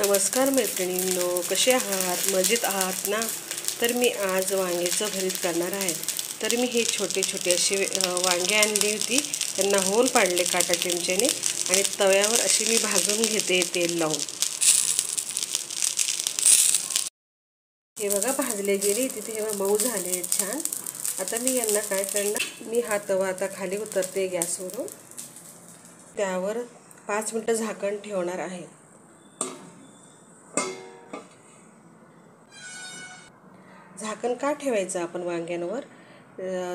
नमस्कार मैत्रिणींनो, कसे आहात? मजेत आहात ना? तर मी आज वांग्याचं भरीत करणार आहे. तर मी हे छोटे छोटे असे वांगे आणली होती, त्यांना होल पाडले काटा चिमच्याने आणि तव्यावर अशी मी भाजून घेते तेल लावून. हे बघा भाजले गेले, तिथे हे मऊ झाले छान. आता मी यांना काय करणार, मी हा तवा आता खाली उतरते गॅसवरून. त्यावर 5 मिनिटं झाकण ठेवणार आहे. झाकण का ठेवायचं आपण वांग्यांवर?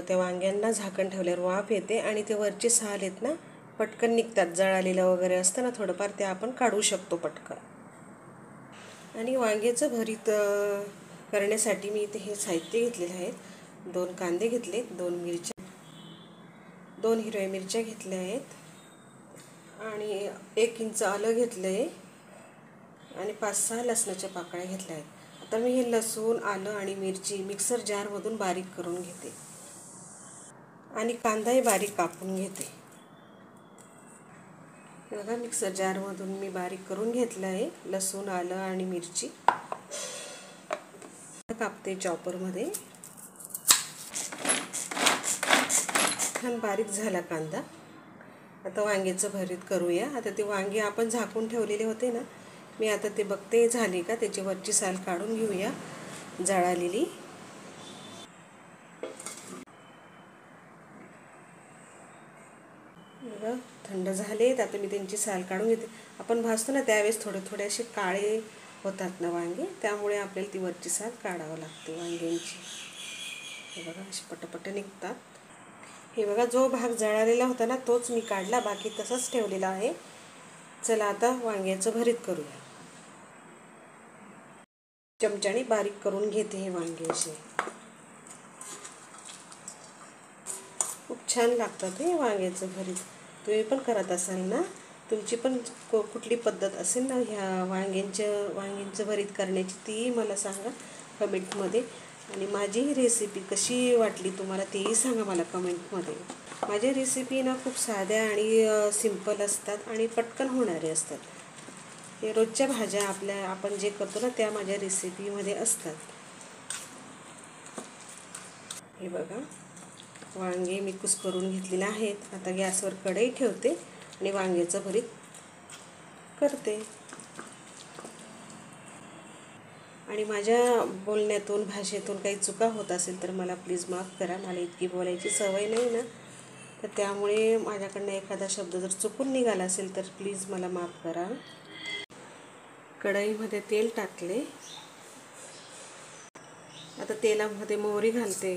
त्या वांग्यांना झाकण ठेवल्यावर वाफ येते आणि ते वरचे साल आहेत ना पटकन निघतात. जळालेलं वगैरे असतं ना थोडंफार, ते आपण काढू शकतो पटकन. आणि वांग्याचं भरीत करण्यासाठी मी इथे हे साहित्य घेतलेलं आहे. 2 कांदे घेतले, 2 मिरच्या, 2 हिरव्या मिरच्या घेतल्या आहेत आणि 1 इंच आलं घेतलं आहे आणि 5-6 लसणाच्या पाकळ्या घेतल्या आहेत. आता मी हे लसूण, आलं आणि मिरची मिक्सर जारमधून बारीक करून घेते आणि कांदाही बारीक कापून घेते. बघा मिक्सर जारमधून मी बारीक करून घेतलं आहे. लसूण, आलं आणि मिरची कापते चॉपरमध्ये. छान बारीक झाला कांदा. आता वांग्याचं भरीत करूया. आता ते वांगे आपण झाकून ठेवलेले होते ना, मी आता ते बघते झाली का, त्याची वरची साल काढून घेऊया जळालेली. बघा थंड झालेत. आता मी त्यांची साल काढून घेते. आपण भाजतो ना त्यावेळेस थोडे थोडे असे काळे होतात ना वांगे, त्यामुळे आपल्याला ती वरची साल काढावं लागते वांग्यांची. हे बघा असे पटपट निघतात. हे बघा जो भाग जळालेला होता ना तोच मी काढला, बाकी तसंच ठेवलेला आहे. चला आता वांग्याचं भरीत करूया. चमच्याने बारीक करून घेते हे वांगे असे. खूप छान लागतात हे वांग्याचं भरीत. तुम्ही पण करत असाल ना? तुमची पण कुठली पद्धत असेल ना ह्या वांग्यांचं भरीत करण्याची, ती मला सांगा कमेंटमध्ये. आणि माझी ही रेसिपी कशी वाटली तुम्हाला तेही सांगा मला कमेंटमध्ये. माझ्या रेसिपी ना खूप साध्या आणि सिंपल असतात आणि पटकन होणारे असतात. हे रोजच्या भाज्या आपण जे करतो ना त्या माझ्या रेसिपीमध्ये असतात. हे बघा वांगे मी कुस्करून घेतलेले आहेत. आता गॅसवर कढई ठेवते आणि वांग्याचं भरीत करते. आणि माझ्या बोलण्यातून भाषेतून काही चुका होत असेल तर मला प्लीज माफ करा. मला इतकी बोलायची सवय नाही ना, तर त्यामुळे माझ्याकडनं एखादा शब्द जर चुकून निघाला असेल तर प्लीज मला माफ करा. कढईमध्ये तेल टाकले. आता तेलामध्ये मोहरी घालते.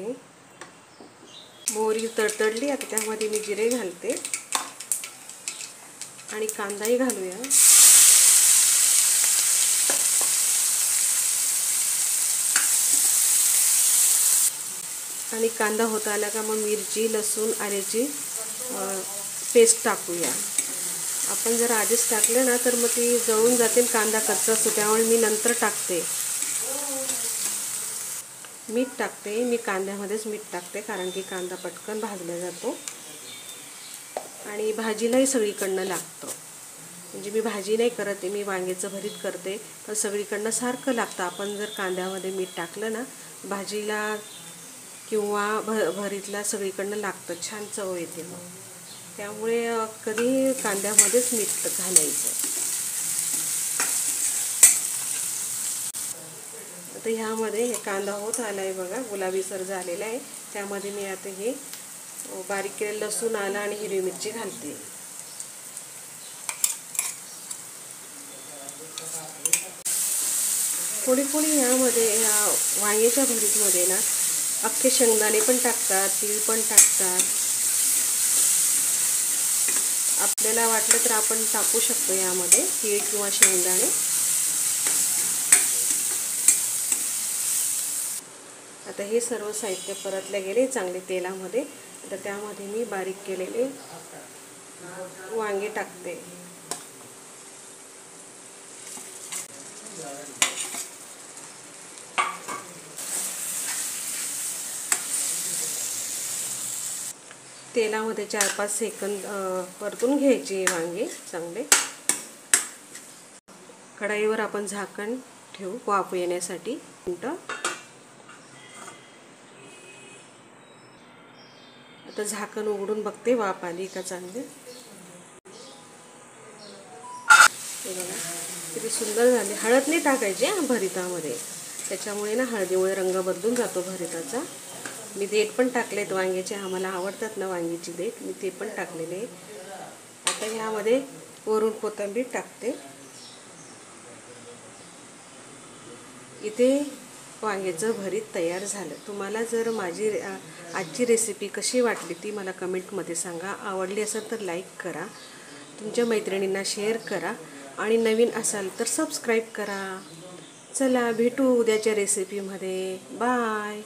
मोहरी तडतडली. आता त्यामध्ये मी जिरे घालते आणि कांदाही घालूया. आणि कांदा होत आला का मग मिरची, लसूण, आल्याची पेस्ट टाकूया. आपण जर आधीच टाकलं ना तर मग ती जळून जाते, कांदा कच्चा असतो, त्यामुळे मी नंतर टाकते. मीठ टाकते. मी कांद्यामध्येच मीठ टाकते कारण की कांदा पटकन भाजला जातो आणि भाजीलाही सगळीकडनं लागतं. म्हणजे मी भाजी नाही करत आहे, मी वांग्याचं भरीत करते, पण सगळीकडनं सारखं लागतं. आपण जर कांद्यामध्ये मीठ टाकलं ना भाजीला किंवा भरीतला सगळीकडनं लागतं, छान चव येते. मग त्यामुळे कधी कांद्यामध्येच मीठ घालायचं. आता ह्यामध्ये हे कांदा होत आला आहे बघा, गुलाबीसर झालेला आहे. त्यामध्ये मी आता हे बारीक केलेलं लसूण, आलं आणि हिरवी मिरची घालते. कोणी कोणी ह्यामध्ये वांग्याच्या भरीतमध्ये ना अख्खे शेंगदाणे पण टाकतात, तीळ पण टाकतात. आपल्याला वाटलं तर आपण टाकू शकतो यामध्ये तीळ किंवा शेंगदाणे. आता हे सर्व साहित्य परतले गेले चांगले तेलामध्ये. तर त्यामध्ये मी बारीक केलेले वांगे टाकते. तेलामध्ये 4-5 सेकंद परतून घ्यायचे वांगे चांगले. कढईवर आपण झाकण ठेवू वाफ येण्यासाठी मिनिटं. आता झाकण उघडून बघते वाफ आली का चांगली. हे बघा किती सुंदर झाली. हळद नाही टाकायची भरितामध्ये, त्याच्यामुळे ना हळदीमुळे रंग बदलून जातो भरिताचा. मी देठ पण टाकलेत वांग्याचे, आम्हाला आवडतात ना वांग्याची देठ, मी ते पण टाकलेले. आता ह्यामध्ये वरून कोथिंबीर टाकते. इथे वांग्याचं भरीत तयार झालं. तुम्हाला जर माझी आजची रेसिपी कशी वाटली ती मला कमेंटमध्ये सांगा. आवडली असेल तर लाईक करा, तुमच्या मैत्रिणींना शेअर करा आणि नवीन असाल तर सबस्क्राईब करा. चला भेटू उद्याच्या रेसिपीमध्ये. बाय.